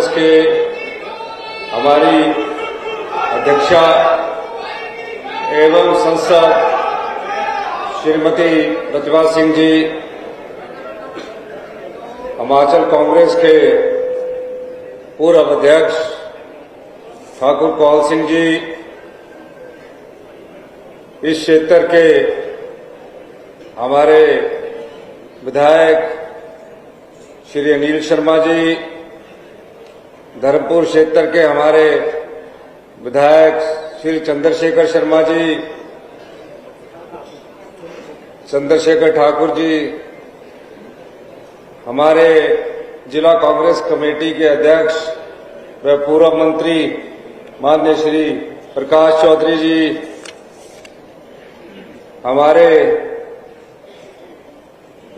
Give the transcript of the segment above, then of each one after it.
कांग्रेस के हमारी अध्यक्षा एवं संसद श्रीमती प्रतिभा सिंह जी, हिमाचल कांग्रेस के पूर्व अध्यक्ष ठाकुर कौल सिंह जी, इस क्षेत्र के हमारे विधायक श्री अनिल शर्मा जी, धर्मपुर क्षेत्र के हमारे विधायक श्री चंद्रशेखर शर्मा जी, चंद्रशेखर ठाकुर जी, हमारे जिला कांग्रेस कमेटी के अध्यक्ष व पूर्व मंत्री माननीय श्री प्रकाश चौधरी जी, हमारे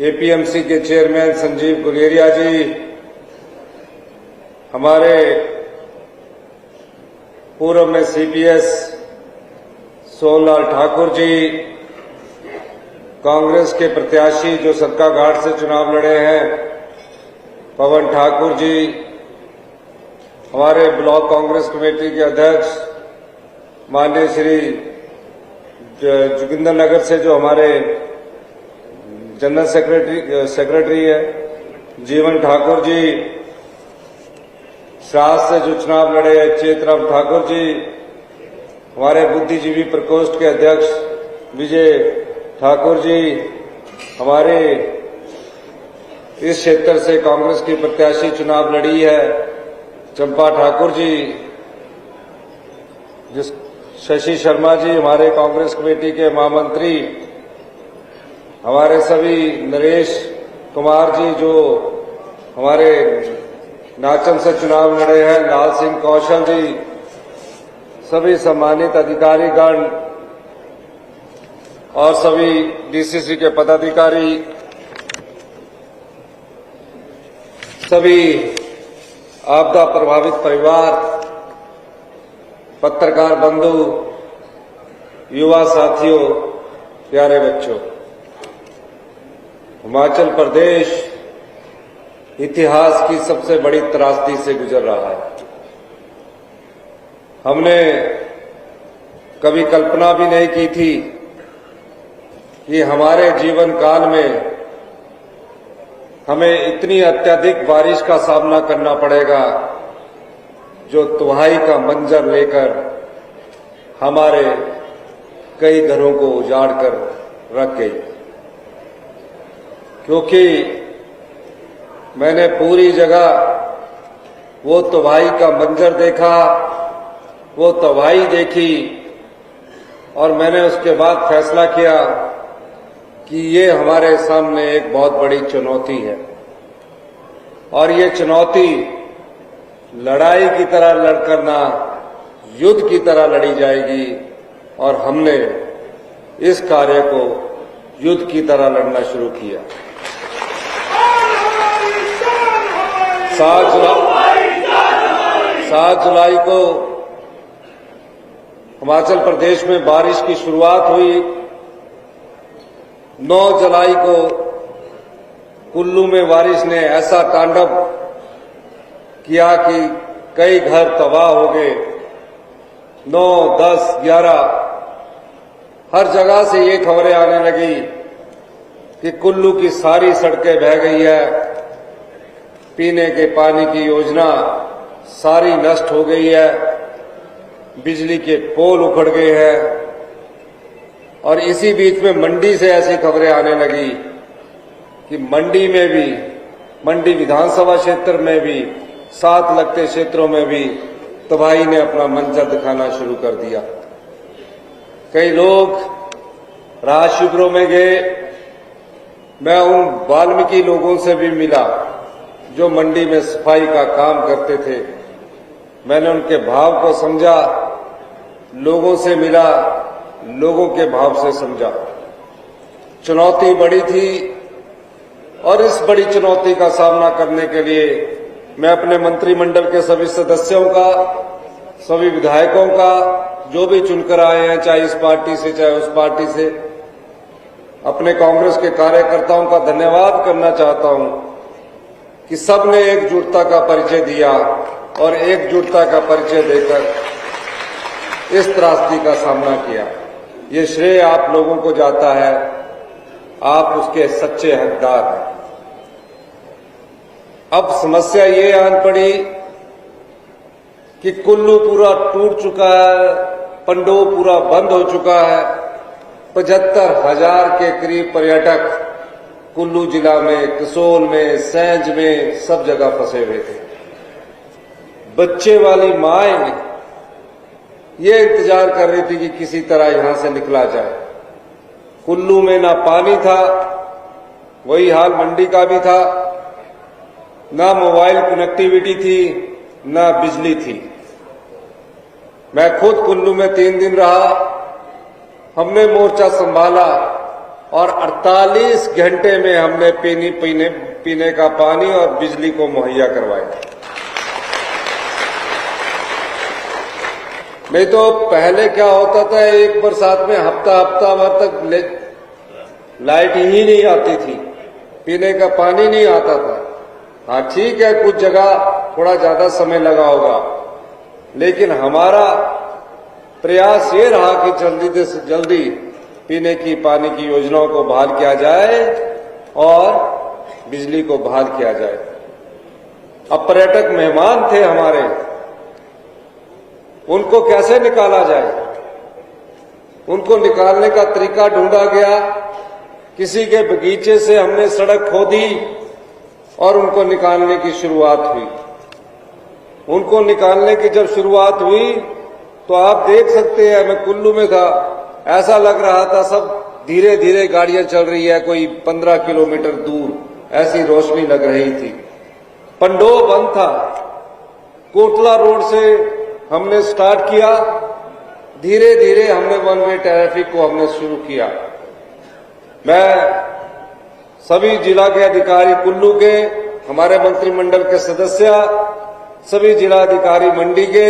एपीएमसी के चेयरमैन संजीव गुलेरिया जी, हमारे पूर्व में सीपीएस सोनलाल ठाकुर जी, कांग्रेस के प्रत्याशी जो सरकाघाट से चुनाव लड़े हैं पवन ठाकुर जी, हमारे ब्लॉक कांग्रेस कमेटी के अध्यक्ष माननीय श्री जोगिंदर नगर से जो हमारे जनरल सेक्रेटरी है जीवन ठाकुर जी, श्रास से जो चुनाव लड़े हैं चेतराम ठाकुर जी, हमारे बुद्धिजीवी प्रकोष्ठ के अध्यक्ष विजय ठाकुर जी, हमारे इस क्षेत्र से कांग्रेस की प्रत्याशी चुनाव लड़ी है चंपा ठाकुर जी, शशि शर्मा जी, हमारे कांग्रेस कमेटी के महामंत्री, हमारे सभी नरेश कुमार जी जो हमारे नाचन से चुनाव लड़े हैं, लाल सिंह कौशल जी, सभी सम्मानित अधिकारीगण और सभी डीसीसी के पदाधिकारी, सभी आपदा प्रभावित परिवार, पत्रकार बंधु, युवा साथियों, प्यारे बच्चों, हिमाचल प्रदेश इतिहास की सबसे बड़ी त्रासदी से गुजर रहा है। हमने कभी कल्पना भी नहीं की थी कि हमारे जीवन काल में हमें इतनी अत्यधिक बारिश का सामना करना पड़ेगा जो तबाही का मंजर लेकर हमारे कई घरों को उजाड़ कर रख गई। क्योंकि मैंने पूरी जगह वो तबाही का मंजर देखा, वो तबाही देखी और मैंने उसके बाद फैसला किया कि ये हमारे सामने एक बहुत बड़ी चुनौती है और ये चुनौती लड़ाई की तरह लड़कर ना युद्ध की तरह लड़ी जाएगी और हमने इस कार्य को युद्ध की तरह लड़ना शुरू किया। 7 जुलाई को हिमाचल प्रदेश में बारिश की शुरुआत हुई। 9 जुलाई को कुल्लू में बारिश ने ऐसा तांडव किया कि कई घर तबाह हो गए। 9, 10, 11 हर जगह से ये खबरें आने लगी कि कुल्लू की सारी सड़कें बह गई है, पीने के पानी की योजना सारी नष्ट हो गई है, बिजली के पोल उखड़ गए हैं। और इसी बीच में मंडी से ऐसी खबरें आने लगी कि मंडी में भी, मंडी विधानसभा क्षेत्र में भी, साथ लगते क्षेत्रों में भी तबाही ने अपना मंजर दिखाना शुरू कर दिया। कई लोग राहत शिविरों में गए। मैं उन वाल्मीकि लोगों से भी मिला जो मंडी में सफाई का काम करते थे। मैंने उनके भाव को समझा, लोगों से मिला, लोगों के भाव से समझा। चुनौती बड़ी थी और इस बड़ी चुनौती का सामना करने के लिए मैं अपने मंत्रिमंडल के सभी सदस्यों का, सभी विधायकों का, जो भी चुनकर आए हैं, चाहे इस पार्टी से चाहे उस पार्टी से, अपने कांग्रेस के कार्यकर्ताओं का धन्यवाद करना चाहता हूं कि सबने एकजुटता का परिचय दिया और एकजुटता का परिचय देकर इस त्रासदी का सामना किया। ये श्रेय आप लोगों को जाता है, आप उसके सच्चे हकदार हैं। अब समस्या ये आन पड़ी कि कुल्लू पूरा टूट चुका है, पंडो पूरा बंद हो चुका है। 75,000 के करीब पर्यटक कुल्लू जिला में, कसोल में, सैंज में सब जगह फंसे हुए थे। बच्चे वाली माएं ये इंतजार कर रही थी कि किसी तरह यहां से निकला जाए। कुल्लू में ना पानी था, वही हाल मंडी का भी था, ना मोबाइल कनेक्टिविटी थी, ना बिजली थी। मैं खुद कुल्लू में 3 दिन रहा, हमने मोर्चा संभाला और 48 घंटे में हमने पीने का पानी और बिजली को मुहैया करवाया। नहीं तो पहले क्या होता था, एक बरसात में हफ्ता भर तक लाइट ही नहीं आती थी, पीने का पानी नहीं आता था। हाँ ठीक है, कुछ जगह थोड़ा ज्यादा समय लगा होगा, लेकिन हमारा प्रयास ये रहा कि जल्दी से जल्दी पीने की पानी की योजनाओं को बहाल किया जाए और बिजली को बहाल किया जाए। अब पर्यटक मेहमान थे हमारे, उनको कैसे निकाला जाए? उनको निकालने का तरीका ढूंढा गया। किसी के बगीचे से हमने सड़क खोदी और उनको निकालने की शुरुआत हुई। उनको निकालने की जब शुरुआत हुई तो आप देख सकते हैं, मैं कुल्लू में था, ऐसा लग रहा था सब धीरे धीरे गाड़ियां चल रही है, कोई 15 किलोमीटर दूर ऐसी रोशनी लग रही थी। पंडो बंद था। कोटला रोड से हमने स्टार्ट किया, धीरे धीरे हमने वन वे ट्रैफिक को हमने शुरू किया। मैं सभी जिला के अधिकारी कुल्लू के, हमारे मंत्रिमंडल के सदस्य, सभी जिला अधिकारी मंडी के,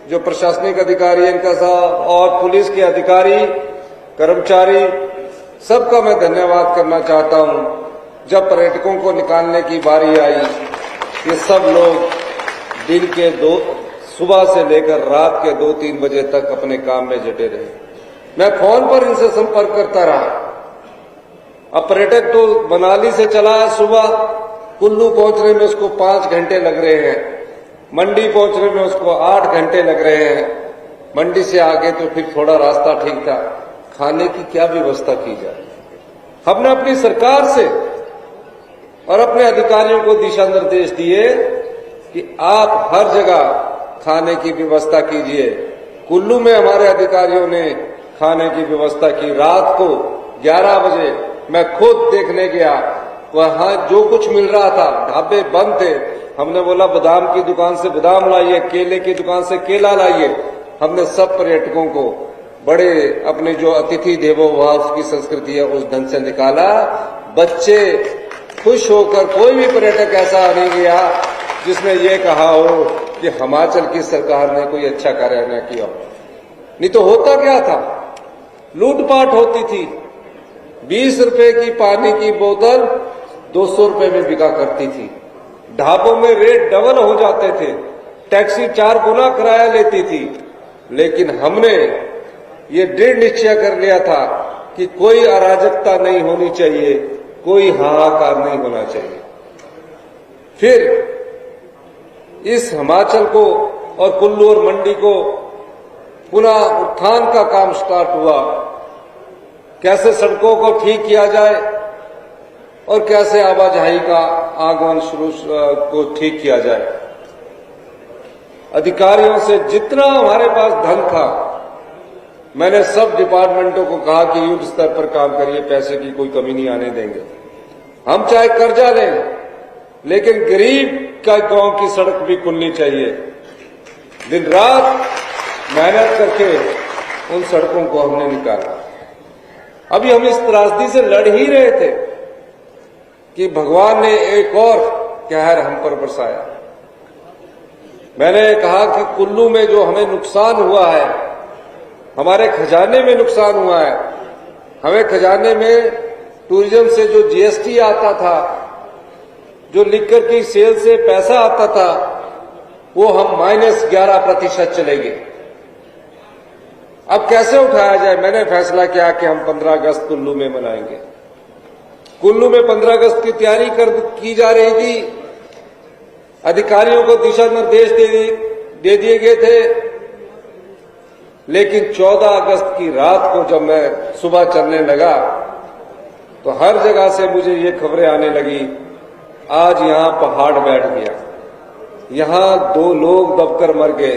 जो प्रशासनिक अधिकारी इनका साथ और पुलिस के अधिकारी, कर्मचारी, सबका मैं धन्यवाद करना चाहता हूं। जब पर्यटकों को निकालने की बारी आई, ये सब लोग दिन के सुबह से लेकर रात के 2-3 बजे तक अपने काम में जुटे रहे। मैं फोन पर इनसे संपर्क करता रहा। अब पर्यटक तो मनाली से चला है, सुबह कुल्लू पहुंचने में उसको 5 घंटे लग रहे हैं, मंडी पहुंचने में उसको 8 घंटे लग रहे हैं। मंडी से आगे तो फिर थोड़ा रास्ता ठीक था। खाने की क्या व्यवस्था की जाए? हमने अपनी सरकार से और अपने अधिकारियों को दिशा निर्देश दिए कि आप हर जगह खाने की व्यवस्था कीजिए। कुल्लू में हमारे अधिकारियों ने खाने की व्यवस्था की। रात को 11 बजे मैं खुद देखने गया, वहां जो कुछ मिल रहा था, ढाबे बंद थे। हमने बोला बादाम की दुकान से बादाम लाइए, केले की दुकान से केला लाइए। हमने सब पर्यटकों को बड़े अपने जो अतिथि देवो भव की संस्कृति है उस ढंग से निकाला। बच्चे खुश होकर, कोई भी पर्यटक ऐसा नहीं गया जिसने ये कहा हो कि हिमाचल की सरकार ने कोई अच्छा कार्य न किया। नहीं तो होता क्या था, लूटपाट होती थी। 20 रुपए की पानी की बोतल 200 रुपए में बिका करती थी। ढाबों में रेट डबल हो जाते थे, टैक्सी 4 गुना किराया लेती थी। लेकिन हमने ये दृढ़ निश्चय कर लिया था कि कोई अराजकता नहीं होनी चाहिए, कोई हाहाकार नहीं होना चाहिए। फिर इस हिमाचल को और कुल्लू और मंडी को पुनः उत्थान का काम स्टार्ट हुआ। कैसे सड़कों को ठीक किया जाए और कैसे आवाजाही का आगमन शुरू को ठीक किया जाए। अधिकारियों से जितना हमारे पास धन था, मैंने सब डिपार्टमेंटों को कहा कि युद्ध स्तर पर काम करिए, पैसे की कोई कमी नहीं आने देंगे। हम चाहे कर्जा लें, लेकिन गरीब का गांव की सड़क भी खुलनी चाहिए। दिन रात मेहनत करके उन सड़कों को हमने निकाला। अभी हम इस त्रासदी से लड़ ही रहे थे कि भगवान ने एक और कहर हम पर बरसाया। मैंने कहा कि कुल्लू में जो हमें नुकसान हुआ है, हमारे खजाने में नुकसान हुआ है। हमें खजाने में टूरिज्म से जो जीएसटी आता था, जो लिकर की सेल से पैसा आता था वो हम -11% चले गए। अब कैसे उठाया जाए? मैंने फैसला किया कि हम 15 अगस्त कुल्लू में मनाएंगे। कुल्लू में 15 अगस्त की तैयारी की जा रही थी। अधिकारियों को दिशा निर्देश दे दिए गए थे, लेकिन 14 अगस्त की रात को जब मैं सुबह चलने लगा तो हर जगह से मुझे ये खबरें आने लगी, आज यहां पहाड़ बैठ गया, यहां 2 लोग दबकर मर गए,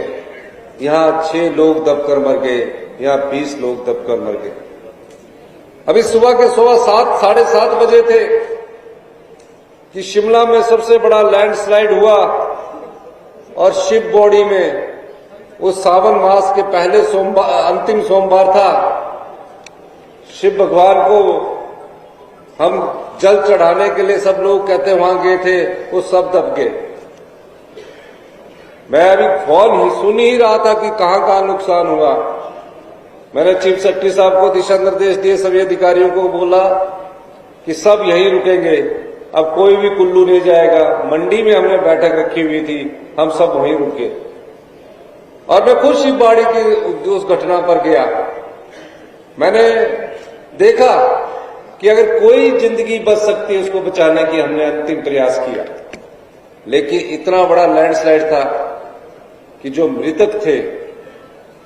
यहां 6 लोग दबकर मर गए, यहां 20 लोग दबकर मर गए। अभी सुबह के 7:15 साढ़े 7 बजे थे कि शिमला में सबसे बड़ा लैंडस्लाइड हुआ और शिव बॉडी में वो सावन मास के पहले अंतिम सोमवार था। शिव भगवान को हम जल चढ़ाने के लिए सब लोग कहते वहां गए थे, वो सब दब गए। मैं अभी फोन ही सुन ही रहा था कि कहां कहां नुकसान हुआ। मैंने चीफ सेक्रेटरी साहब को दिशा निर्देश दिए, सभी अधिकारियों को बोला कि सब यहीं रुकेंगे, अब कोई भी कुल्लू नहीं जाएगा। मंडी में हमने बैठक रखी हुई थी, हम सब वहीं रुके और मैं खुद शिवबाड़ी की उस घटना पर गया। मैंने देखा कि अगर कोई जिंदगी बच सकती है उसको बचाने की हमने अंतिम प्रयास किया, लेकिन इतना बड़ा लैंडस्लाइड था कि जो मृतक थे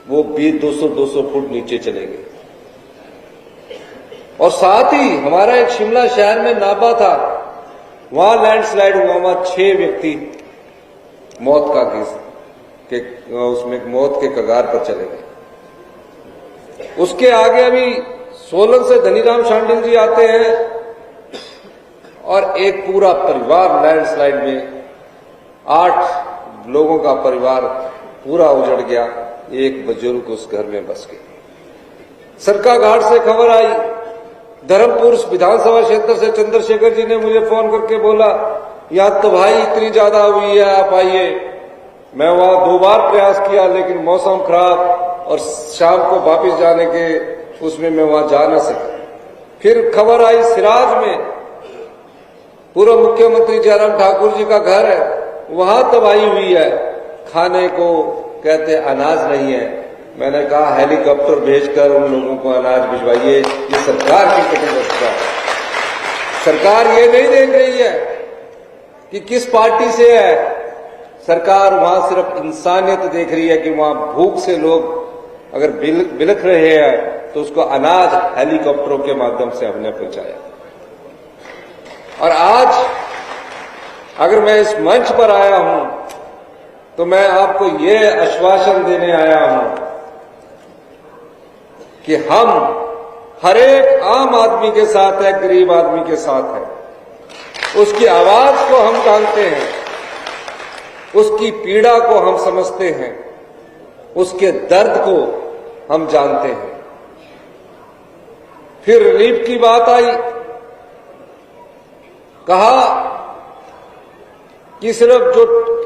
वो 200-200 फुट नीचे चले गए। और साथ ही हमारा एक शिमला शहर में नाबा था, वहां लैंडस्लाइड हुआ, वहां 6 व्यक्ति मौत का उसमें मौत के कगार पर चले गए। उसके आगे अभी सोलन से धनीराम शांडिल जी आते हैं और एक पूरा परिवार लैंडस्लाइड में 8 लोगों का परिवार पूरा उजड़ गया, एक बुजुर्ग उस घर में बस गए। सरका घाट से खबर आई, धर्मपुर विधानसभा क्षेत्र से चंद्रशेखर जी ने मुझे फोन करके बोला, याद तो भाई इतनी ज्यादा हुई है, आप आइए। मैं वहां 2 बार प्रयास किया, लेकिन मौसम खराब और शाम को वापस जाने के उसमें मैं वहां जा न सका। फिर खबर आई सिराज में, पूर्व मुख्यमंत्री जयराम ठाकुर जी का घर है, वहां तबाही हुई है, खाने को कहते अनाज नहीं है। मैंने कहा हेलीकॉप्टर भेजकर उन लोगों को अनाज भिजवाइए, ये सरकार की कटिबद्धता है। सरकार ये नहीं देख रही है कि किस पार्टी से है, सरकार वहां सिर्फ इंसानियत देख रही है कि वहां भूख से लोग अगर बिलख रहे हैं तो उसको अनाज हेलीकॉप्टरों के माध्यम से हमने पहुंचाया। और आज अगर मैं इस मंच पर आया हूं तो मैं आपको ये आश्वासन देने आया हूं कि हम हर एक आम आदमी के साथ है, गरीब आदमी के साथ है। उसकी आवाज को हम जानते हैं, उसकी पीड़ा को हम समझते हैं, उसके दर्द को हम जानते हैं। फिर रिलीफ की बात आई, कहा कि सिर्फ जो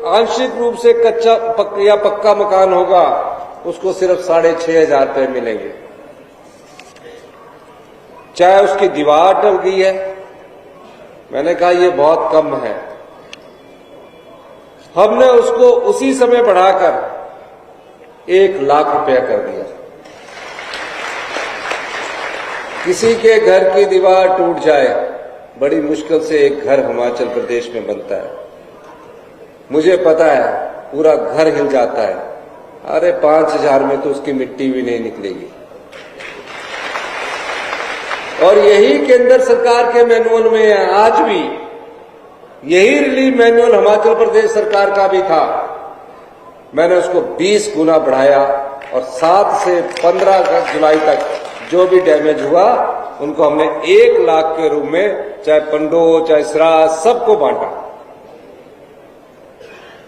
आंशिक रूप से कच्चा या पक्का मकान होगा उसको सिर्फ 6,500 रुपये मिलेंगे, चाहे उसकी दीवार टल गई है। मैंने कहा ये बहुत कम है। हमने उसको उसी समय बढ़ाकर 1 लाख रुपया कर दिया। किसी के घर की दीवार टूट जाए, बड़ी मुश्किल से एक घर हिमाचल प्रदेश में बनता है, मुझे पता है पूरा घर हिल जाता है। अरे 5,000 में तो उसकी मिट्टी भी नहीं निकलेगी। और यही केंद्र सरकार के मैनुअल में है, आज भी यही रिलीफ मैनुअल हिमाचल प्रदेश सरकार का भी था। मैंने उसको 20 गुना बढ़ाया और 7 से 15 जुलाई तक जो भी डैमेज हुआ उनको हमने 1 लाख के रूप में, चाहे पंडो चाहे श्राद्ध, सबको बांटा।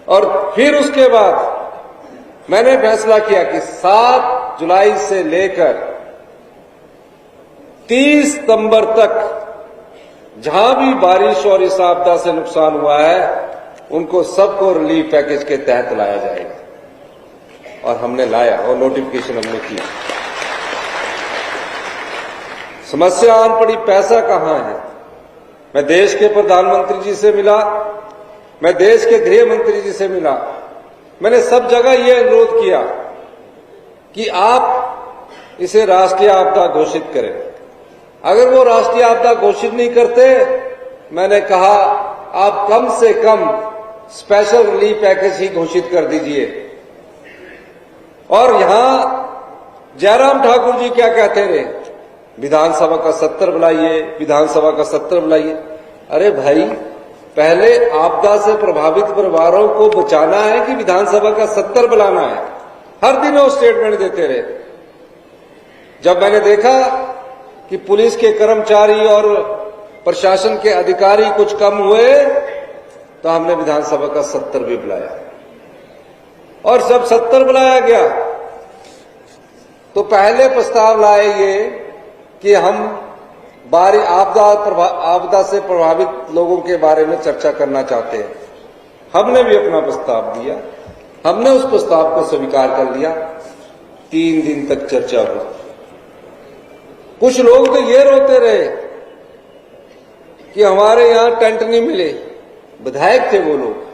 और फिर उसके बाद मैंने फैसला किया कि 7 जुलाई से लेकर 30 सितंबर तक जहां भी बारिश और इस आपदा से नुकसान हुआ है उनको सबको रिलीफ पैकेज के तहत लाया जाएगा। और हमने लाया और नोटिफिकेशन हमने किया। समस्या आन पड़ी, पैसा कहां है? मैं देश के प्रधानमंत्री जी से मिला, मैं देश के गृह मंत्री जी से मिला। मैंने सब जगह ये अनुरोध किया कि आप इसे राष्ट्रीय आपदा घोषित करें। अगर वो राष्ट्रीय आपदा घोषित नहीं करते, मैंने कहा आप कम से कम स्पेशल रिलीफ पैकेज ही घोषित कर दीजिए। और यहां जयराम ठाकुर जी क्या कहते रहे, विधानसभा का सत्र बुलाइए, विधानसभा का सत्र बुलाइए। अरे भाई, पहले आपदा से प्रभावित परिवारों को बचाना है कि विधानसभा का सत्र बुलाना है? हर दिन वो स्टेटमेंट देते रहे। जब मैंने देखा कि पुलिस के कर्मचारी और प्रशासन के अधिकारी कुछ कम हुए, तो हमने विधानसभा का सत्र भी बुलाया। और जब सत्र बुलाया गया तो पहले प्रस्ताव लाए ये कि हम आपदा से प्रभावित लोगों के बारे में चर्चा करना चाहते हैं। हमने भी अपना प्रस्ताव दिया, हमने उस प्रस्ताव को स्वीकार कर लिया। 3 दिन तक चर्चा हुई। कुछ लोग तो ये रोते रहे कि हमारे यहां टेंट नहीं मिले। विधायक थे वो लोग।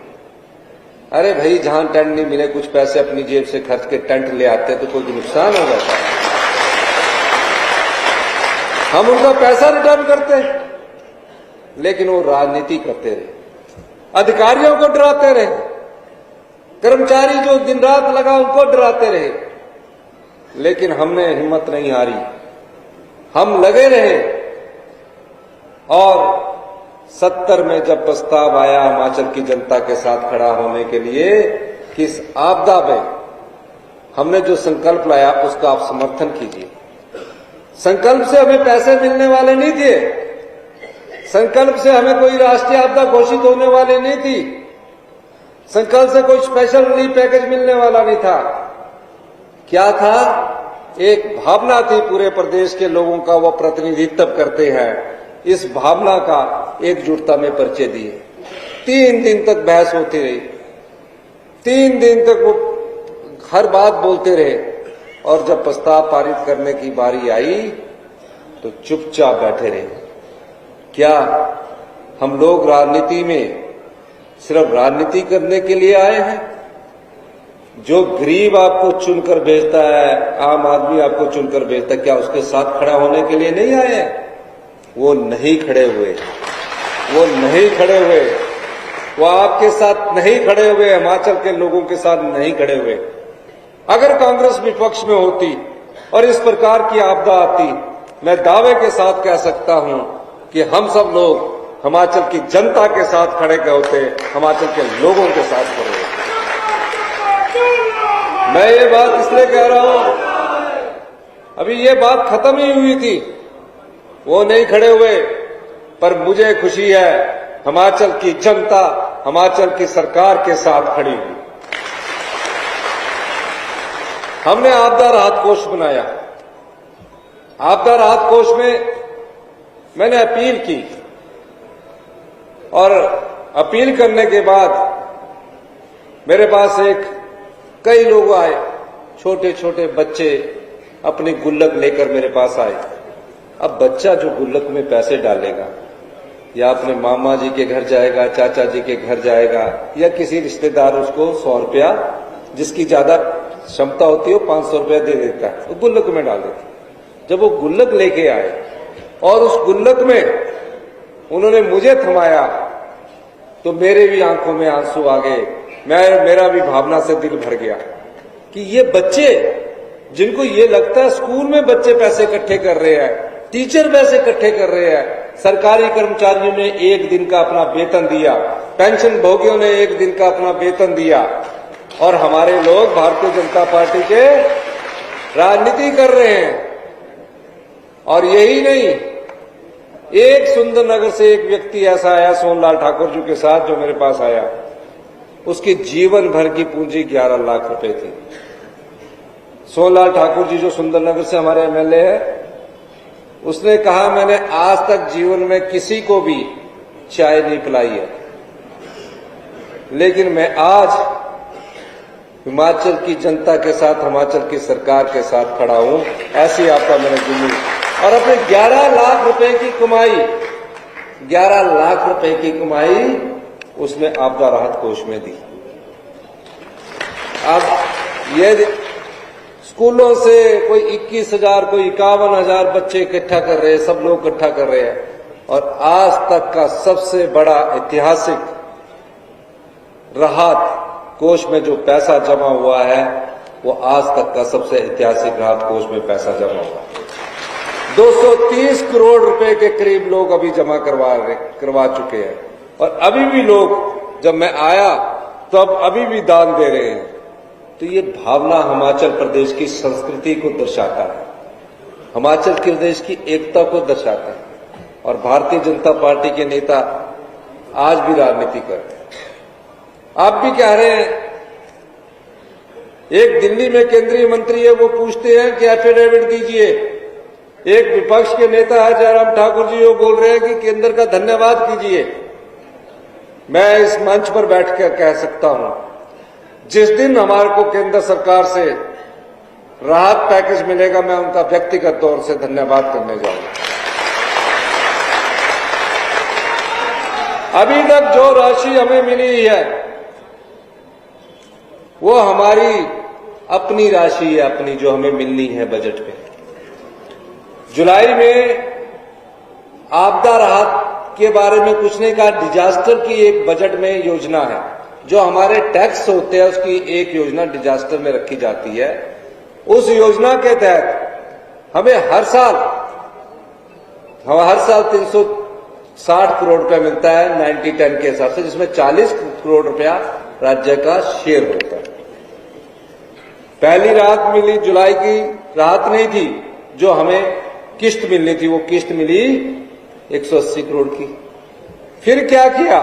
अरे भाई, जहां टेंट नहीं मिले, कुछ पैसे अपनी जेब से खर्च के टेंट ले आते तो कोई नुकसान हो जाता। हम उनका पैसा रिटर्न करते, लेकिन वो राजनीति करते रहे, अधिकारियों को डराते रहे, कर्मचारी जो दिन रात लगा उनको डराते रहे। लेकिन हमने हिम्मत नहीं हारी, हम लगे रहे। और 70 में जब प्रस्ताव आया हिमाचल की जनता के साथ खड़ा होने के लिए कि इस आपदा में हमने जो संकल्प लाया उसका आप समर्थन कीजिए। संकल्प से हमें पैसे मिलने वाले नहीं थे, संकल्प से हमें कोई राष्ट्रीय आपदा घोषित होने वाली नहीं थी, संकल्प से कोई स्पेशल रिलीफ पैकेज मिलने वाला नहीं था। क्या था? एक भावना थी पूरे प्रदेश के लोगों का, वो प्रतिनिधित्व करते हैं। इस भावना का एकजुटता में परिचय दिए। 3 दिन तक बहस होती रही, 3 दिन तक वो हर बात बोलते रहे। और जब प्रस्ताव पारित करने की बारी आई तो चुपचाप बैठे रहे। क्या हम लोग राजनीति में सिर्फ राजनीति करने के लिए आए हैं? जो गरीब आपको चुनकर भेजता है, आम आदमी आपको चुनकर भेजता है, क्या उसके साथ खड़ा होने के लिए नहीं आए हैं? वो नहीं खड़े हुए, वो नहीं खड़े हुए, वो आपके साथ नहीं खड़े हुए, हिमाचल के लोगों के साथ नहीं खड़े हुए। अगर कांग्रेस विपक्ष में होती और इस प्रकार की आपदा आती, मैं दावे के साथ कह सकता हूं कि हम सब लोग हिमाचल की जनता के साथ खड़े होते, हिमाचल के लोगों के साथ खड़े होते। मैं ये बात इसलिए कह रहा हूं, अभी ये बात खत्म ही हुई थी, वो नहीं खड़े हुए, पर मुझे खुशी है हिमाचल की जनता हिमाचल की सरकार के साथ खड़ी हुई। हमने आपदा राहत कोष बनाया। आपदा राहत कोष में मैंने अपील की और अपील करने के बाद मेरे पास कई लोग आए, छोटे छोटे बच्चे अपनी गुल्लक लेकर मेरे पास आए। अब बच्चा जो गुल्लक में पैसे डालेगा, या अपने मामा जी के घर जाएगा, चाचा जी के घर जाएगा, या किसी रिश्तेदार उसको 100 रुपया, जिसकी ज्यादा क्षमता होती है वो 500 रुपया दे देता है, वो गुल्लक में डाल देता है। जब वो गुल्लक लेके आए और उस गुल्लक में उन्होंने मुझे थमाया तो मेरे भी आंखों में आंसू आ गए। मेरा भी भावना से दिल भर गया कि ये बच्चे, जिनको ये लगता है स्कूल में बच्चे पैसे इकट्ठे कर रहे हैं, टीचर पैसे इकट्ठे कर रहे हैं, सरकारी कर्मचारियों ने 1 दिन का अपना वेतन दिया, पेंशन भोगियों ने 1 दिन का अपना वेतन दिया, और हमारे लोग भारतीय जनता पार्टी के राजनीति कर रहे हैं। और यही नहीं, एक सुंदरनगर से एक व्यक्ति ऐसा आया सोनलाल ठाकुर जी के साथ, जो मेरे पास आया, उसकी जीवन भर की पूंजी 11 लाख रुपए थी। सोनलाल ठाकुर जी जो सुंदरनगर से हमारे एमएलए है, उसने कहा मैंने आज तक जीवन में किसी को भी चाय नहीं पिलाई है, लेकिन मैं आज हिमाचल की जनता के साथ, हिमाचल की सरकार के साथ खड़ा हूं। ऐसी आपका मैंने जिंदगी, और अपने 11 लाख रुपए की कमाई 11 लाख रुपए की कमाई उसने आपदा राहत कोष में दी। अब ये स्कूलों से कोई 21,000 कोई 51,000 बच्चे इकट्ठा कर रहे हैं, सब लोग इकट्ठा कर रहे हैं, और आज तक का सबसे बड़ा ऐतिहासिक राहत कोष में जो पैसा जमा हुआ है वो आज तक का सबसे ऐतिहासिक राहत कोष में पैसा जमा हुआ है। 230 करोड़ रुपए के करीब लोग अभी जमा करवा चुके हैं, और अभी भी लोग, जब मैं आया तब अभी भी दान दे रहे हैं। तो ये भावना हिमाचल प्रदेश की संस्कृति को दर्शाता है, हिमाचल प्रदेश की एकता को दर्शाता है, और भारतीय जनता पार्टी के नेता आज भी राजनीति कर रहे हैं। आप भी कह रहे हैं, एक दिल्ली में केंद्रीय मंत्री है, वो पूछते हैं कि एफिडेविट दीजिए। एक विपक्ष के नेता है जयराम ठाकुर जी, वो बोल रहे हैं कि केंद्र का धन्यवाद कीजिए। मैं इस मंच पर बैठकर कह सकता हूं, जिस दिन हमारे को केंद्र सरकार से राहत पैकेज मिलेगा, मैं उनका व्यक्तिगत तौर से धन्यवाद करने जाऊंगा। अभी तक जो राशि हमें मिली है वो हमारी अपनी राशि है, अपनी जो हमें मिलनी है बजट में। जुलाई में आपदा राहत के बारे में कुछ नहीं कहा, डिजास्टर की एक बजट में योजना है, जो हमारे टैक्स होते हैं उसकी एक योजना डिजास्टर में रखी जाती है। उस योजना के तहत हमें हर साल 360 करोड़ रुपया मिलता है 90-10 के हिसाब से, जिसमें 40 करोड़ रुपया राज्य का शेयर होता है। पहली राहत मिली, जुलाई की राहत नहीं थी, जो हमें किस्त मिलनी थी, वो किस्त मिली 180 करोड़ की। फिर क्या किया,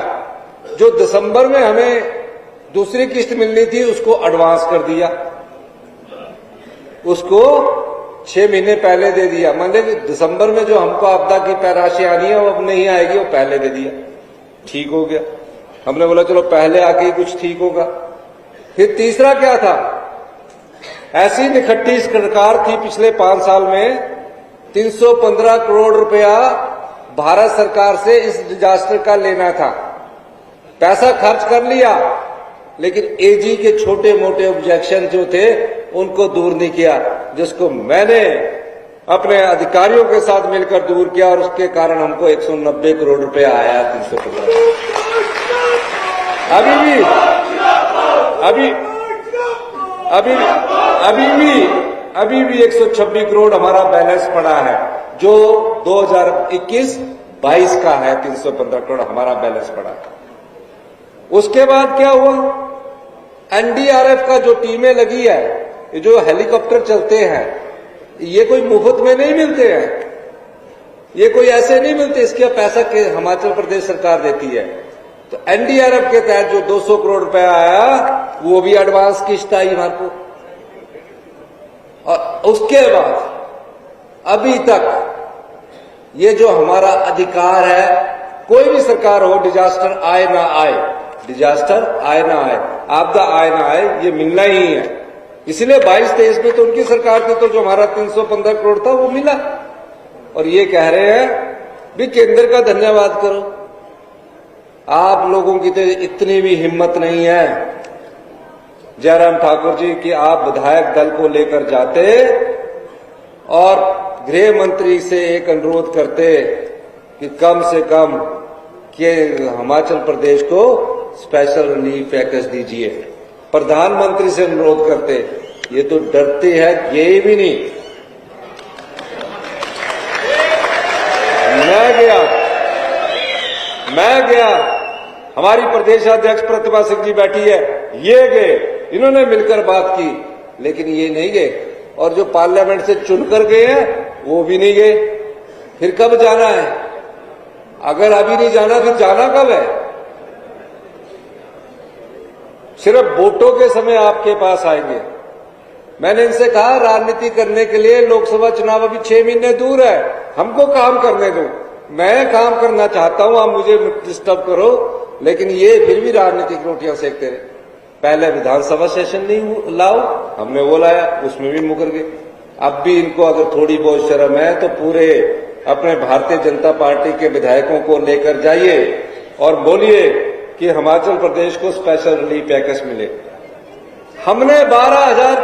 जो दिसंबर में हमें दूसरी किस्त मिलनी थी उसको एडवांस कर दिया, उसको 6 महीने पहले दे दिया। मतलब दिसंबर में जो हमको आपदा की राशि आनी है वो अब नहीं आएगी, वो पहले दे दिया, ठीक हो गया। हमने बोला चलो पहले आके ही कुछ ठीक होगा। फिर तीसरा क्या था, ऐसी निखट्टी सरकार थी पिछले 5 साल में, 315 करोड़ रुपया भारत सरकार से इस डिजास्टर का लेना था। पैसा खर्च कर लिया, लेकिन एजी के छोटे मोटे ऑब्जेक्शन जो थे उनको दूर नहीं किया, जिसको मैंने अपने अधिकारियों के साथ मिलकर दूर किया, और उसके कारण हमको 190 करोड़ रुपया आया 315। अभी भी 126 करोड़ हमारा बैलेंस पड़ा है, जो 2021-22 का है। 315 करोड़ हमारा बैलेंस पड़ा है। उसके बाद क्या हुआ, एनडीआरएफ का जो टीमें लगी है, ये जो हेलीकॉप्टर चलते हैं, ये कोई मुफ्त में नहीं मिलते हैं, ये कोई ऐसे नहीं मिलते, इसका पैसा के हिमाचल प्रदेश सरकार देती है। तो एनडीआरएफ के तहत जो 200 करोड़ रुपया आया, वो भी एडवांस किस्त आई हमारे को। और उसके बाद अभी तक ये जो हमारा अधिकार है, कोई भी सरकार हो, डिजास्टर आए ना आए, डिजास्टर आए ना आए, आपदा आए ना आए, ये मिलना ही है। इसलिए 22-23 में तो उनकी सरकार थी, तो जो हमारा 315 करोड़ था वो मिला। और ये कह रहे हैं भी केंद्र का धन्यवाद करो। आप लोगों की तो इतनी भी हिम्मत नहीं है जयराम ठाकुर जी कि आप विधायक दल को लेकर जाते और गृह मंत्री से एक अनुरोध करते कि कम से कम कि हिमाचल प्रदेश को स्पेशल रिलीफ पैकेज दीजिए। प्रधानमंत्री से अनुरोध करते, ये तो डरते हैं, ये भी नहीं। मैं गया, हमारी प्रदेश अध्यक्ष प्रतिभा सिंह जी बैठी है, ये गए, इन्होंने मिलकर बात की, लेकिन ये नहीं गए। और जो पार्लियामेंट से चुनकर गए हैं वो भी नहीं गए। फिर कब जाना है? अगर अभी नहीं जाना फिर जाना कब है? सिर्फ वोटों के समय आपके पास आएंगे। मैंने इनसे कहा राजनीति करने के लिए लोकसभा चुनाव अभी 6 महीने दूर है, हमको काम करने दो। मैं काम करना चाहता हूं, आप मुझे डिस्टर्ब करो, लेकिन ये फिर भी राजनीतिक रोटियां सेकते रहे। पहले विधानसभा सेशन नहीं लाओ, हमने वो लाया, उसमें भी मुकर गए। अब भी इनको अगर थोड़ी बहुत शर्म है तो पूरे अपने भारतीय जनता पार्टी के विधायकों को लेकर जाइए और बोलिए कि हिमाचल प्रदेश को स्पेशल रिलीफ पैकेज मिले। हमने 12,000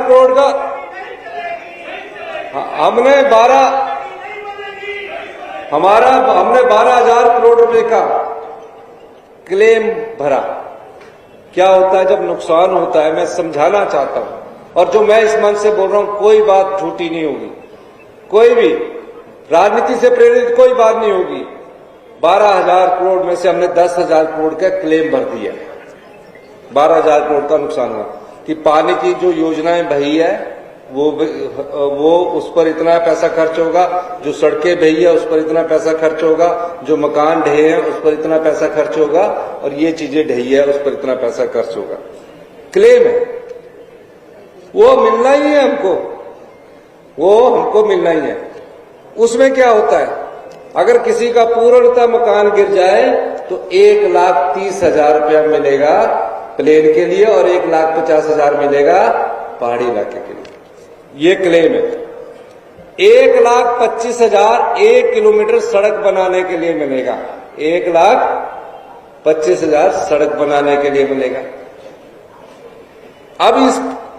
करोड़ का हमने 12,000 करोड़ रुपए का क्लेम भरा। क्या होता है जब नुकसान होता है, मैं समझाना चाहता हूं, और जो मैं इस मंच से बोल रहा हूं कोई बात झूठी नहीं होगी, कोई भी राजनीति से प्रेरित कोई बात नहीं होगी। 12,000 करोड़ में से हमने 10,000 करोड़ का क्लेम भर दिया। 12,000 करोड़ का नुकसान हुआ कि पानी की जो योजनाएं बही है वो उस पर इतना पैसा खर्च होगा, जो सड़कें बही है उस पर इतना पैसा खर्च होगा, जो मकान ढहे हैं उस पर इतना पैसा खर्च होगा, और ये चीजें ढही है उस पर इतना पैसा खर्च होगा। क्लेम है, वो मिलना ही है हमको, वो हमको मिलना ही है। उसमें क्या होता है, अगर किसी का पूर्णतः मकान गिर जाए तो 1,30,000 रुपया मिलेगा प्लेन के लिए और 1,50,000 मिलेगा पहाड़ी इलाके के लिए। ये क्लेम है। 1,25,000 1 किलोमीटर सड़क बनाने के लिए मिलेगा। 1,25,000 सड़क बनाने के लिए मिलेगा। अब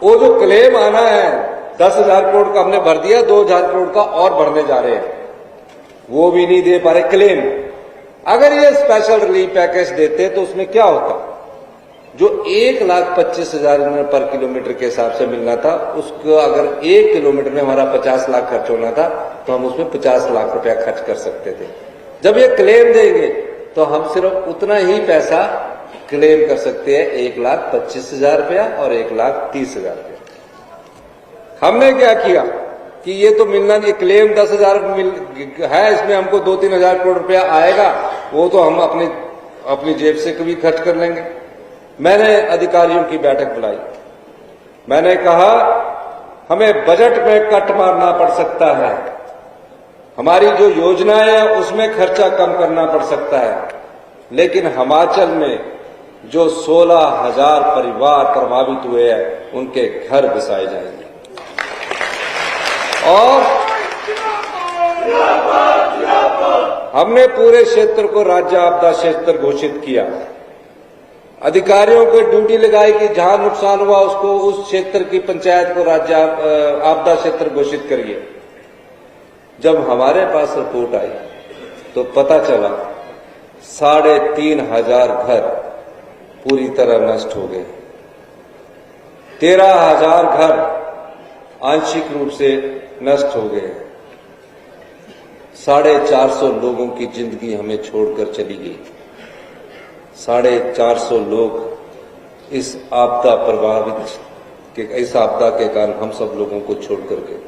वो जो क्लेम आना है 10,000 करोड़ का हमने भर दिया, 2,000 करोड़ का और भरने जा रहे हैं, वो भी नहीं दे पा रहे क्लेम। अगर ये स्पेशल रिलीफ पैकेज देते तो उसमें क्या होता, जो 1,25,000 पर किलोमीटर के हिसाब से मिलना था, उसको अगर 1 किलोमीटर में हमारा 50 लाख खर्च होना था तो हम उसमें 50 लाख रुपया खर्च कर सकते थे। जब ये क्लेम देंगे तो हम सिर्फ उतना ही पैसा क्लेम कर सकते हैं, 1,25,000 रुपया और 1,30,000 रुपया। हमने क्या किया कि ये तो मिलना नहीं, क्लेम 10,000 है, इसमें हमको 2-3 करोड़ रुपया आएगा, वो तो हम अपनी जेब से कभी खर्च कर लेंगे। मैंने अधिकारियों की बैठक बुलाई, मैंने कहा हमें बजट में कट मारना पड़ सकता है, हमारी जो योजनाएं हैं उसमें खर्चा कम करना पड़ सकता है, लेकिन हिमाचल में जो 16,000 परिवार प्रभावित हुए हैं उनके घर बसाए जाएंगे। और हमने पूरे क्षेत्र को राज्य आपदा क्षेत्र घोषित किया। अधिकारियों को ड्यूटी लगाई कि जहां नुकसान हुआ उसको उस क्षेत्र की पंचायत को राज्य आपदा क्षेत्र घोषित करिए। जब हमारे पास रिपोर्ट आई तो पता चला 3,500 घर पूरी तरह नष्ट हो गए, 13,000 घर आंशिक रूप से नष्ट हो गए, 450 लोगों की जिंदगी हमें छोड़कर चली गई। 450 लोग इस आपदा के कारण हम सब लोगों को छोड़कर गए।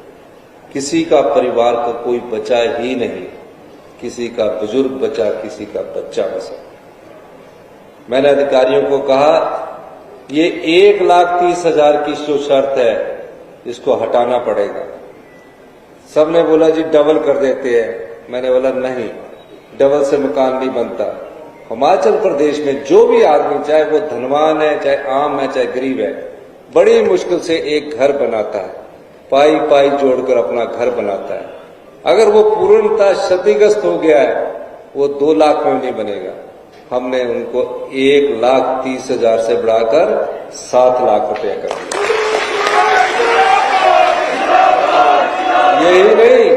किसी का परिवार का कोई बचा ही नहीं, किसी का बुजुर्ग बचा, किसी का बच्चा बचा। मैंने अधिकारियों को कहा ये 1,30,000 की जो शर्त है इसको हटाना पड़ेगा। सबने बोला जी डबल कर देते हैं। मैंने बोला नहीं, डबल से मकान नहीं बनता। हिमाचल प्रदेश में जो भी आदमी, चाहे वो धनवान है, चाहे आम है, चाहे गरीब है, बड़ी मुश्किल से एक घर बनाता है, पाई पाई जोड़कर अपना घर बनाता है। अगर वो पूर्णतः क्षतिग्रस्त हो गया है वो 2 लाख में नहीं बनेगा। हमने उनको 1,30,000 से बढ़ाकर 7 लाख रुपया कर दिया। यही नहीं,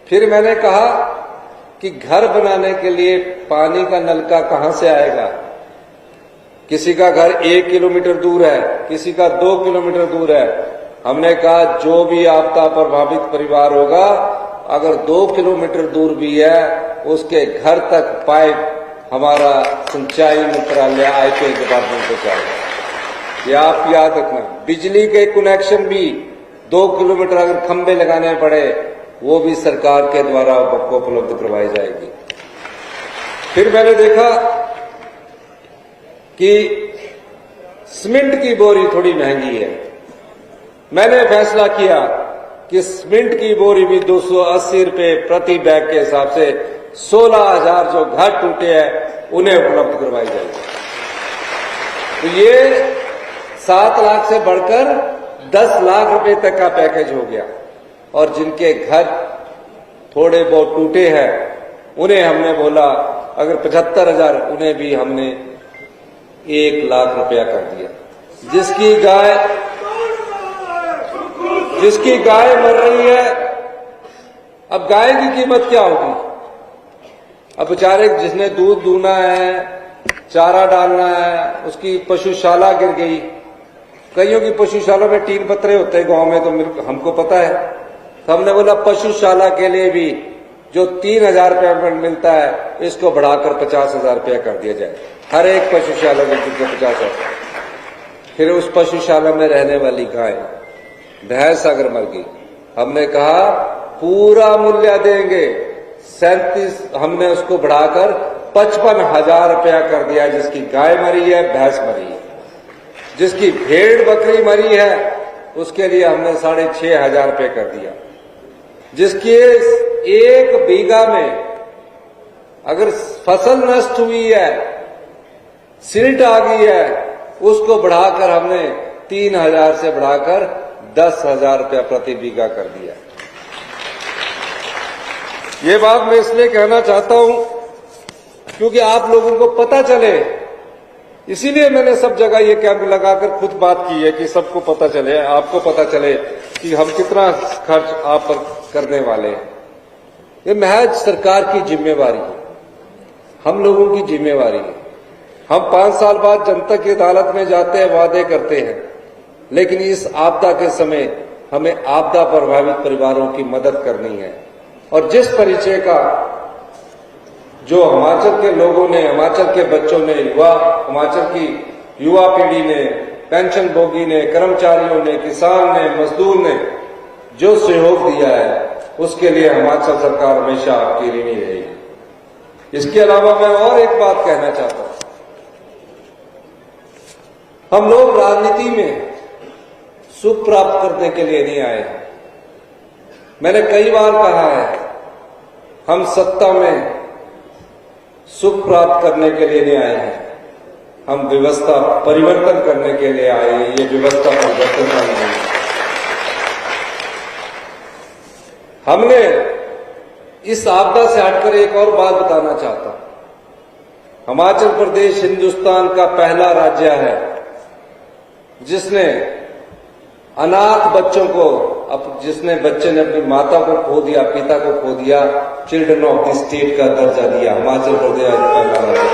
फिर मैंने कहा कि घर बनाने के लिए पानी का नलका कहां से आएगा। किसी का घर 1 किलोमीटर दूर है, किसी का 2 किलोमीटर दूर है। हमने कहा जो भी आपदा प्रभावित परिवार होगा, अगर 2 किलोमीटर दूर भी है, उसके घर तक पाइप हमारा सिंचाई मंत्रालय आईपीएल डिपार्टमेंट को चाहिए। ये आप याद रखना। बिजली के कनेक्शन भी 2 किलोमीटर अगर खंभे लगाने पड़े वो भी सरकार के द्वारा आपको उपलब्ध करवाई जाएगी। फिर मैंने देखा कि सीमेंट की बोरी थोड़ी महंगी है। मैंने फैसला किया कि सीमेंट की बोरी भी 280 रुपए प्रति बैग के हिसाब से 16,000 जो घर टूटे हैं उन्हें उपलब्ध करवाई जाएगी। तो ये 7 लाख से बढ़कर 10 लाख रुपए तक का पैकेज हो गया। और जिनके घर थोड़े बहुत टूटे हैं उन्हें हमने बोला अगर 75,000 उन्हें भी हमने 1 लाख रुपया कर दिया। जिसकी गाय मर रही है, अब गाय की कीमत क्या होगी? अब बेचारे जिसने दूध दूना है, चारा डालना है, उसकी पशुशाला गिर गई। कईयों की पशुशाला में 3 पत्रे होते हैं गांव में, तो हमको पता है। तो हमने बोला पशुशाला के लिए भी जो 3,000 रुपया मिलता है इसको बढ़ाकर 50,000 रुपया कर दिया जाए, हर एक पशुशाला में 50,000। फिर उस पशुशाला में रहने वाली गाय भैंस अगर मर गई, हमने कहा पूरा मूल्य देंगे, 37 हमने उसको बढ़ाकर 55,000 रुपया कर दिया। जिसकी गाय मरी है, भैंस मरी है, जिसकी भेड़ बकरी मरी है उसके लिए हमने 6,500 रुपये कर दिया। जिसके 1 बीघा में अगर फसल नष्ट हुई है, सिल्ट आ गई है, उसको बढ़ाकर हमने 3,000 से बढ़ाकर 10,000 रुपया प्रति बीघा कर दिया। ये बात मैं इसलिए कहना चाहता हूं क्योंकि आप लोगों को पता चले, इसीलिए मैंने सब जगह ये कैंप लगाकर खुद बात की है कि सबको पता चले, आपको पता चले कि हम कितना खर्च आप पर करने वाले हैं। ये महज सरकार की जिम्मेवारी है, हम लोगों की जिम्मेवारी है। हम 5 साल बाद जनता की अदालत में जाते हैं, वादे करते हैं, लेकिन इस आपदा के समय हमें आपदा प्रभावित परिवारों की मदद करनी है। और जिस परिचय का जो हिमाचल के लोगों ने, हिमाचल के बच्चों ने, हिमाचल की युवा पीढ़ी ने, पेंशन भोगी ने, कर्मचारियों ने, किसान ने, मजदूर ने जो सहयोग दिया है, उसके लिए हिमाचल सरकार हमेशा आपकी ऋणी रहेगी। इसके अलावा मैं और एक बात कहना चाहता हूं, हम लोग राजनीति में सुख प्राप्त करने के लिए नहीं आए। मैंने कई बार कहा है, हम सत्ता में सुख प्राप्त करने के लिए नहीं आए हैं, हम व्यवस्था परिवर्तन करने के लिए आए हैं। ये व्यवस्था परिवर्तन का नहीं है। हमने इस आपदा से हटकर एक और बात बताना चाहता हूं। हिमाचल प्रदेश हिंदुस्तान का पहला राज्य है जिसने अनाथ बच्चों को, जिसने बच्चे ने अपनी माता को खो दिया, पिता को खो दिया, चिल्ड्रन ऑफ द स्टेट का दर्जा दिया। हिमाचल प्रदेश पहला राज्य।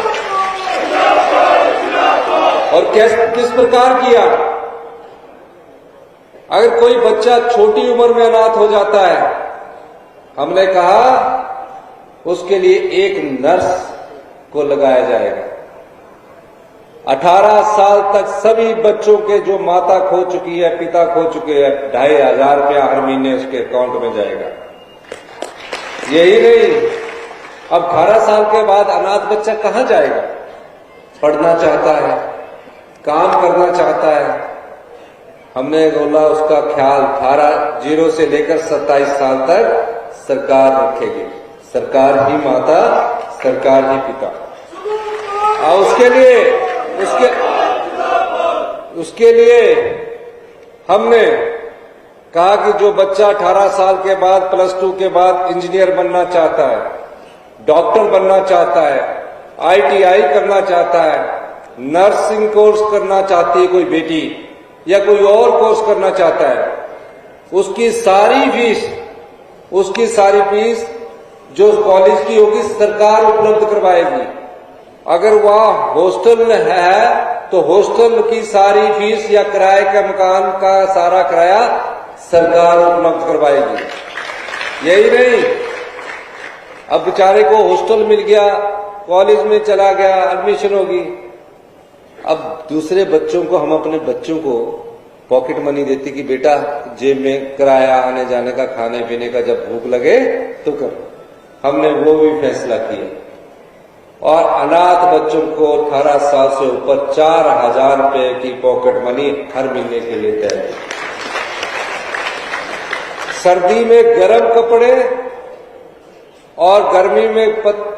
और किस प्रकार किया? अगर कोई बच्चा छोटी उम्र में अनाथ हो जाता है, हमने कहा उसके लिए एक नर्स को लगाया जाएगा। 18 साल तक सभी बच्चों के जो माता खो चुकी है, पिता खो चुके हैं, 2,500 रुपया हर महीने उसके अकाउंट में जाएगा। यही नहीं, अब 18 साल के बाद अनाथ बच्चा कहां जाएगा? पढ़ना चाहता है, काम करना चाहता है, हमने बोला उसका ख्याल 0 से लेकर 27 साल तक सरकार रखेगी। सरकार ही माता, सरकार ही पिता। और उसके लिए हमने कहा कि जो बच्चा 18 साल के बाद +2 के बाद इंजीनियर बनना चाहता है, डॉक्टर बनना चाहता है, ITI करना चाहता है, नर्सिंग कोर्स करना चाहती है कोई बेटी, या कोई और कोर्स करना चाहता है, उसकी सारी फीस जो कॉलेज की होगी सरकार उपलब्ध करवाएगी। अगर वह हॉस्टल है तो हॉस्टल की सारी फीस या किराए का मकान का सारा किराया सरकार उपलब्ध करवाएगी। यही नहीं, अब बेचारे को हॉस्टल मिल गया, कॉलेज में चला गया, एडमिशन होगी। अब दूसरे बच्चों को, हम अपने बच्चों को पॉकेट मनी देती कि बेटा जेब में किराया, आने जाने का, खाने पीने का, जब भूख लगे तो कर। हमने वो भी फैसला किया। और अनाथ बच्चों को 18 साल से ऊपर 4,000 रुपए की पॉकेट मनी हर महीने के लिए तय है। सर्दी में गर्म कपड़े और गर्मी में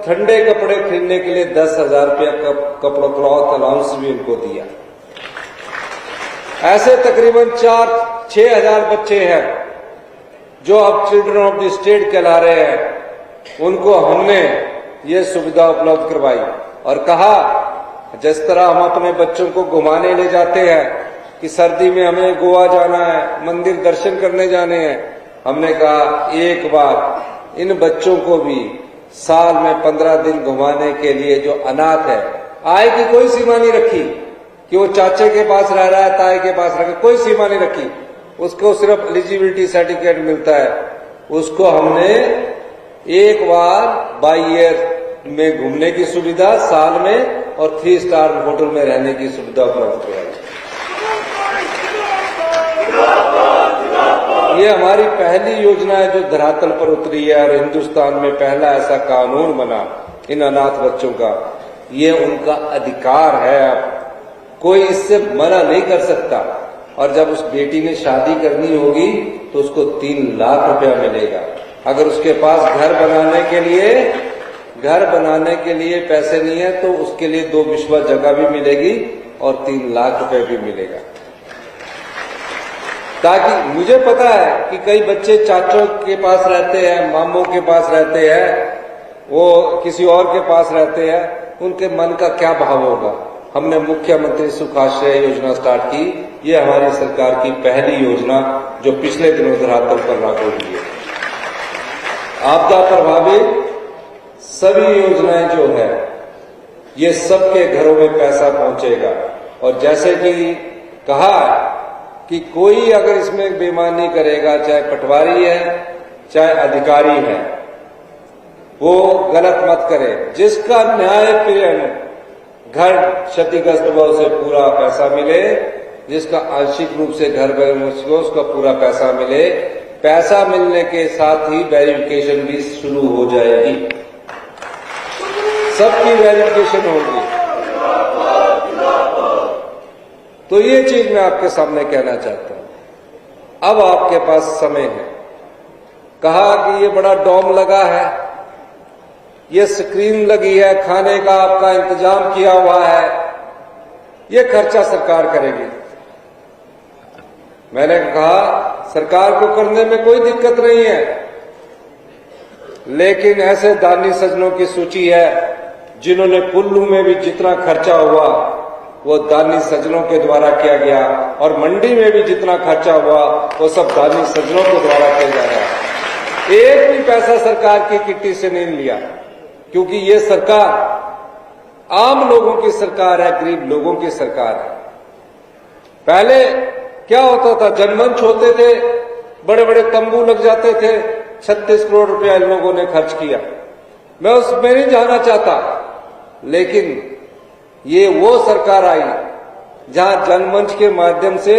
ठंडे कपड़े खरीदने के लिए 10,000 रुपया कपड़ों क्लॉथ अलाउंस भी उनको दिया। ऐसे तकरीबन 4-6 हजार बच्चे हैं जो अब चिल्ड्रन ऑफ द स्टेट कहला रहे हैं, उनको हमने ये सुविधा उपलब्ध करवाई और कहा जिस तरह हम अपने बच्चों को घुमाने ले जाते हैं कि सर्दी में हमें गोवा जाना है, मंदिर दर्शन करने जाने हैं, हमने कहा एक बार इन बच्चों को भी साल में 15 दिन घुमाने के लिए जो अनाथ है, आय की कोई सीमा नहीं रखी कि वो चाचे के पास रह रहा है, ताए के पास रह, कोई सीमा नहीं रखी, उसको सिर्फ एलिजिबिलिटी सर्टिफिकेट मिलता है, उसको हमने एक बार बाई ईयर में घूमने की सुविधा साल में और 3 स्टार होटल में रहने की सुविधा उपलब्ध कराई। ये हमारी पहली योजना है जो धरातल पर उतरी है और हिंदुस्तान में पहला ऐसा कानून बना इन अनाथ बच्चों का। ये उनका अधिकार है, अब कोई इससे मना नहीं कर सकता। और जब उस बेटी ने शादी करनी होगी तो उसको 3 लाख रुपया मिलेगा। अगर उसके पास घर बनाने के लिए पैसे नहीं है तो उसके लिए 2 बिस्वा जगह भी मिलेगी और 3 लाख रुपए भी मिलेगा। ताकि मुझे पता है कि कई बच्चे चाचों के पास रहते हैं, मामों के पास रहते हैं, वो किसी और के पास रहते हैं, उनके मन का क्या भाव होगा। हमने मुख्यमंत्री सुखाश्रय योजना स्टार्ट की। ये हमारी सरकार की पहली योजना जो पिछले दिनों धरातल पर लागू हुई है। आपदा प्रभावित सभी योजनाएं जो है ये सबके घरों में पैसा पहुंचेगा। और जैसे कि कहा कि कोई अगर इसमें बेईमानी करेगा, चाहे पटवारी है चाहे अधिकारी है, वो गलत मत करे। जिसका न्यायप्रिय घर क्षतिग्रस्त हुआ उसे पूरा पैसा मिले, जिसका आंशिक रूप से घर बने उसका पूरा पैसा मिले। पैसा मिलने के साथ ही वेरिफिकेशन भी शुरू हो जाएगी, सबकी वेरिफिकेशन होगी। तो ये चीज मैं आपके सामने कहना चाहता हूं। अब आपके पास समय है। कहा कि ये बड़ा डोम लगा है, ये स्क्रीन लगी है, खाने का आपका इंतजाम किया हुआ है, ये खर्चा सरकार करेगी। मैंने कहा सरकार को करने में कोई दिक्कत नहीं है, लेकिन ऐसे दानी सज्जनों की सूची है जिन्होंने कुल्लू में भी जितना खर्चा हुआ वो दानी सज्जनों के द्वारा किया गया, और मंडी में भी जितना खर्चा हुआ वो सब दानी सज्जनों के द्वारा किया जा रहा है। एक भी पैसा सरकार की किट्टी से नहीं लिया, क्योंकि ये सरकार आम लोगों की सरकार है, गरीब लोगों की सरकार है। पहले क्या होता था, जनमंच होते थे, बड़े बड़े तंबू लग जाते थे, 36 करोड़ रुपया इन लोगों ने खर्च किया। मैं उसमें नहीं जाना चाहता, लेकिन ये वो सरकार आई जहां जनमंच के माध्यम से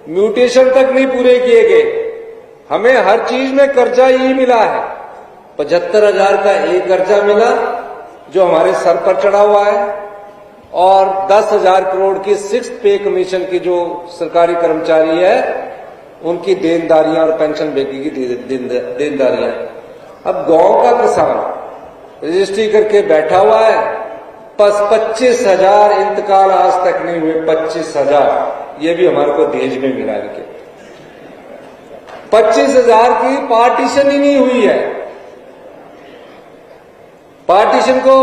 म्यूटेशन तक नहीं पूरे किए गए। हमें हर चीज में कर्जा ही मिला है। 75,000 का एक कर्जा मिला जो हमारे सर पर चढ़ा हुआ है, और 10,000 करोड़ की 6th पे कमीशन की जो सरकारी कर्मचारी है उनकी देनदारियां और पेंशन बेटी की देनदारियां। अब गांव का किसान रजिस्ट्री करके बैठा हुआ है, बस 25,000 इंतकाल आज तक नहीं हुए। 25,000 ये भी हमारे को दहेज में मिला इनके। 25,000 की पार्टीशन ही नहीं हुई है। पार्टीशन को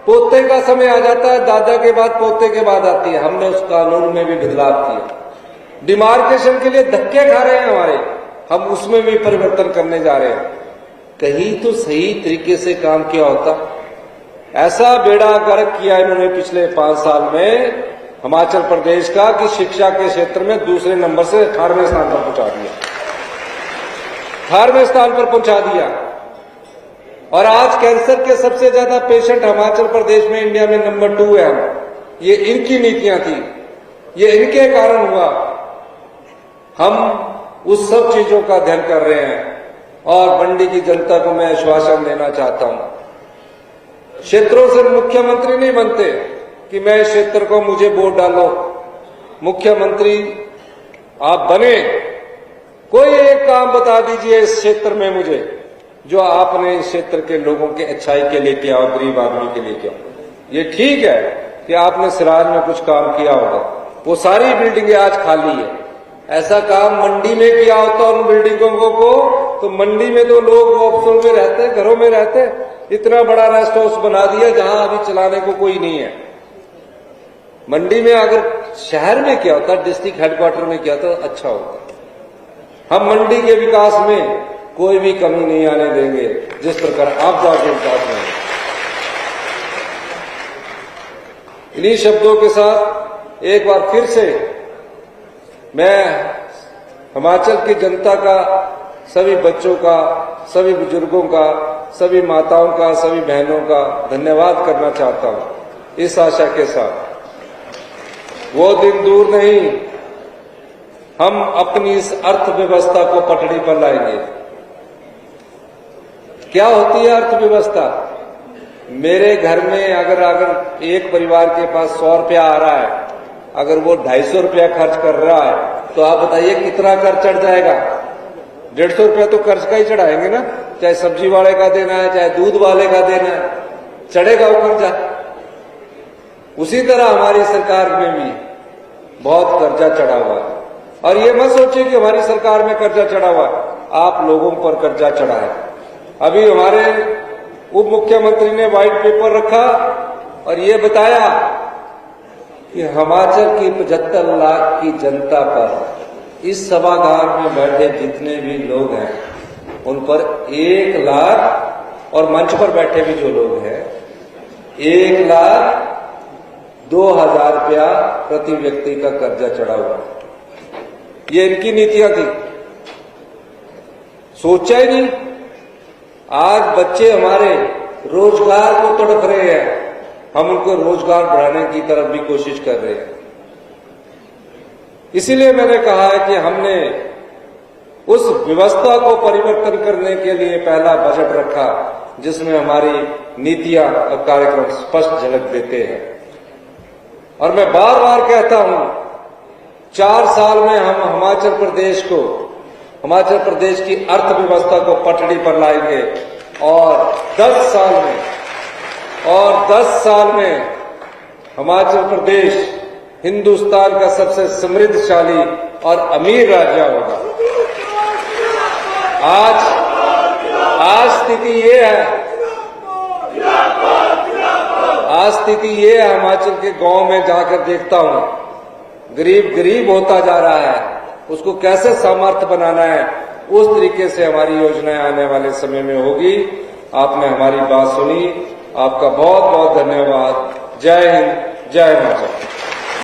पोते का समय आ जाता है, दादा के बाद पोते के बाद आती है। हमने उस कानून में भी बदलाव किया। डिमार्केशन के लिए धक्के खा रहे हैं हमारे, हम उसमें भी परिवर्तन करने जा रहे हैं। कहीं तो सही तरीके से काम किया होता। ऐसा बेड़ा गर्क किया इन्होंने पिछले 5 साल में हिमाचल प्रदेश का कि शिक्षा के क्षेत्र में दूसरे नंबर से 18वें स्थान पर पहुंचा दिया। 18वें स्थान पर पहुंचा दिया। और आज कैंसर के सबसे ज्यादा पेशेंट हिमाचल प्रदेश में इंडिया में नंबर 2 है। ये इनकी नीतियां थी, ये इनके कारण हुआ। हम उस सब चीजों का ध्यान कर रहे हैं। और मंडी की जनता को मैं आश्वासन देना चाहता हूं, क्षेत्रों से मुख्यमंत्री नहीं बनते कि मैं इस क्षेत्र को मुझे वोट डालो। मुख्यमंत्री आप बने, कोई एक काम बता दीजिए इस क्षेत्र में मुझे जो आपने इस क्षेत्र के लोगों के अच्छाई के लिए किया और गरीब आदमी के लिए किया। ये ठीक है कि आपने सिराज में कुछ काम किया होगा, वो सारी बिल्डिंगें आज खाली है। ऐसा काम मंडी में किया होता उन बिल्डिंगों को तो मंडी में तो लोग ऑफिसों में रहते हैं, घरों में रहते हैं। इतना बड़ा रेस्ट हाउस बना दिया जहां अभी चलाने को कोई नहीं है। मंडी में अगर शहर में क्या होता, डिस्ट्रिक्ट हेडक्वार्टर में क्या होता, अच्छा होता। हम मंडी के विकास में कोई भी कमी नहीं आने देंगे, जिस प्रकार आपदा के विकास में। इन्हीं शब्दों के साथ एक बार फिर से मैं हिमाचल की जनता का, सभी बच्चों का, सभी बुजुर्गों का, सभी माताओं का, सभी बहनों का धन्यवाद करना चाहता हूं, इस आशा के साथ वो दिन दूर नहीं, हम अपनी इस अर्थव्यवस्था को पटड़ी पर लाएंगे। क्या होती है अर्थव्यवस्था? मेरे घर में अगर एक परिवार के पास 100 रुपया आ रहा है, अगर वो 250 रुपया खर्च कर रहा है, तो आप बताइए कितना कर्ज चढ़ जाएगा? 150 रुपया तो कर्ज का ही चढ़ाएंगे ना, चाहे सब्जी वाले का देना है, चाहे दूध वाले का देना है, चढ़ेगा वो कर्जा। उसी तरह हमारी सरकार में भी बहुत कर्जा चढ़ा हुआ है। और ये मत सोचिए कि हमारी सरकार में कर्जा चढ़ा हुआ है, आप लोगों पर कर्जा चढ़ा है। अभी हमारे उप मुख्यमंत्री ने व्हाइट पेपर रखा और ये बताया कि हिमाचल की 75 लाख की जनता पर, इस सभागार में बैठे जितने भी लोग हैं उन पर 1 लाख, और मंच पर बैठे भी जो लोग हैं 1,02,000 रुपया प्रति व्यक्ति का कर्जा चढ़ा हुआ। ये इनकी नीतियां थी, सोचा ही नहीं। आज बच्चे हमारे रोजगार को तड़प रहे हैं, हम उनको रोजगार बढ़ाने की तरफ भी कोशिश कर रहे हैं। इसीलिए मैंने कहा है कि हमने उस व्यवस्था को परिवर्तन करने के लिए पहला बजट रखा, जिसमें हमारी नीतियां और कार्यक्रम स्पष्ट झलक देते हैं। और मैं बार बार कहता हूं, 4 साल में हम हिमाचल प्रदेश की अर्थव्यवस्था को पटड़ी पर लाएंगे, और 10 साल में हिमाचल प्रदेश हिंदुस्तान का सबसे समृद्धशाली और अमीर राज्य होगा। आज स्थिति ये है, हिमाचल के गांव में जाकर देखता हूं, गरीब होता जा रहा है, उसको कैसे सामर्थ्य बनाना है, उस तरीके से हमारी योजनाएं आने वाले समय में होगी। आपने हमारी बात सुनी, आपका बहुत बहुत धन्यवाद। जय हिंद, जय हिमाचल।